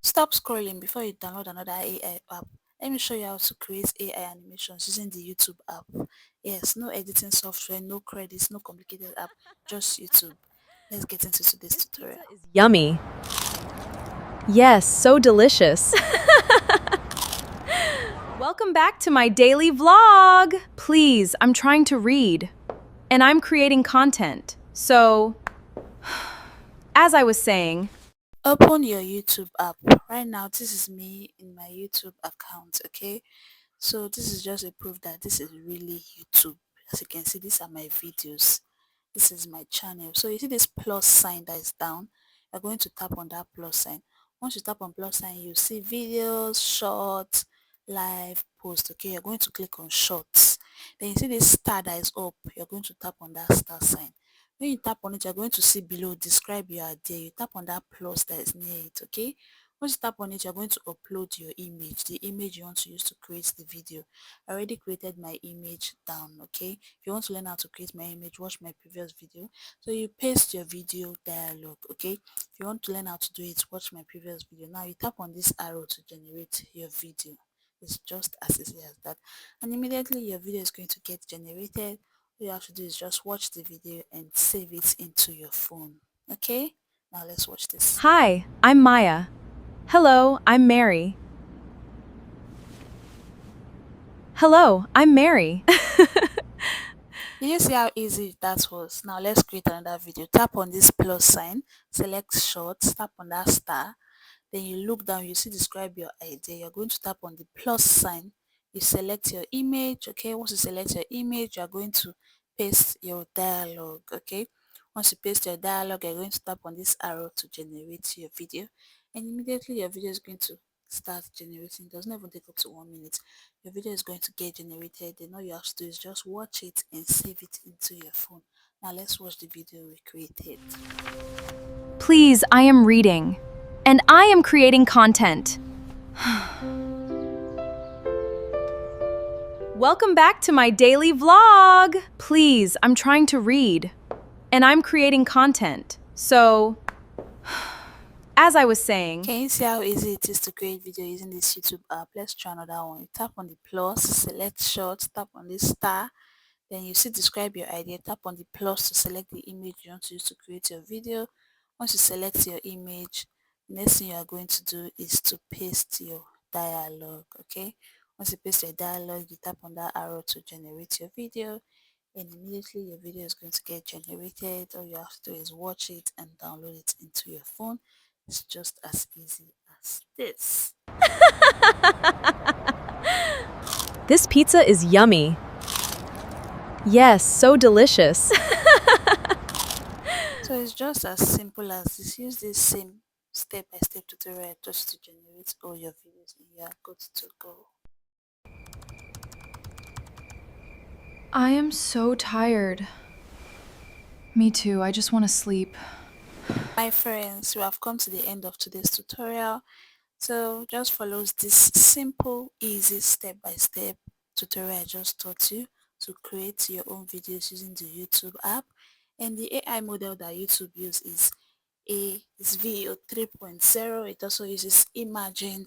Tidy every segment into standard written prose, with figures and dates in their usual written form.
Stop scrolling before you download another AI app. Let me show you how to create AI animations using the YouTube app. Yes, no editing software, no credits, no complicated app, just YouTube. Let's get into today's This tutorial. pizza is yummy. Yes, so delicious. Welcome back to my daily vlog. Please, I'm trying to read. And I'm creating content. So, as I was saying, Open your YouTube app. Right now, this is me in my YouTube account, okay? So this is just a proof that this is really YouTube. As you can see, these are my videos. This is my channel. So you see this plus sign that is down. You're going to tap on that plus sign. Once you tap on plus sign, you see videos, shorts, live, post. Okay, you're going to click on shorts. Then you see this star that is up. You're going to tap on that star sign. When you tap on it, you're going to see below describe your idea. You tap on that plus that is near it. Okay. Once you tap on it, you're going to upload your image, the image you want to use to create the video. I already created my image down, okay? If you want to learn how to create my image, watch my previous video. So you paste your video dialogue, okay? If you want to learn how to do it, watch my previous video. Now you tap on this arrow to generate your video. It's just as easy as that. And immediately your video is going to get generated. All you have to do is just watch the video and save it into your phone, okay? Now let's watch this. hi, I'm Maya. Hello, I'm Mary. Hello, I'm Mary. Did you see how easy that was? Now let's create another video. Tap on this plus sign, select shorts, tap on that star, then you look down, you see describe your idea. You're going to tap on the plus sign, you select your image, okay? Once you select your image, you're going to paste your dialogue, okay? Once you paste your dialogue, you're going to tap on this arrow to generate your video, and immediately your video is going to start generating. It doesn't even take up to 1 minute. Your video is going to get generated. Then all you have to do is just watch it and save it into your phone. Now let's watch the video we created. Please, I am reading. And I am creating content. Welcome back to my daily vlog. Please, I'm trying to read. And I'm creating content. So, as I was saying, Can you see how easy it is to create video using this YouTube app? Let's try another one. You tap on the plus, select short, tap on this star, then you see describe your idea, tap on the plus to select the image you want to use to create your video. Once you select your image, the next thing you are going to do is to paste your dialogue, okay? Once you paste your dialogue, you tap on that arrow to generate your video, and immediately your video is going to get generated. All you have to do is watch it and download it into your phone. It's just as easy as this. this pizza is yummy. Yes, so delicious. So it's just as simple as this. Use this same step-by-step tutorial just to generate all your videos and you are good to go. I am so tired. Me too, I just want to sleep. My friends, we have come to the end of today's tutorial. So just follows this simple, easy step-by-step tutorial I just taught you to create your own videos using the YouTube app. And the AI model that YouTube use is Veo 3.0. It also uses Imagen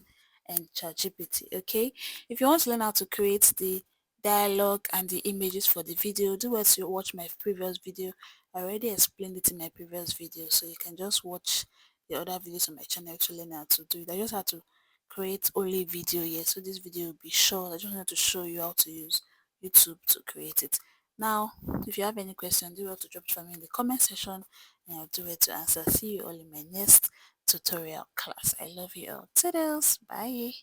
and ChatGPT, okay? If you want to learn how to create the dialogue and the images for the video, do well to watch my previous video. I already explained it in my previous video, so you can just watch the other videos on my channel to learn how to do it. I just had to create only video here, so this video will be short. I just wanted to show you how to use YouTube to create it. Now, if you have any questions, do well to drop it for me in the comment section and I'll do it to answer. See you all in my next tutorial class. I love you all. Toodles. Bye.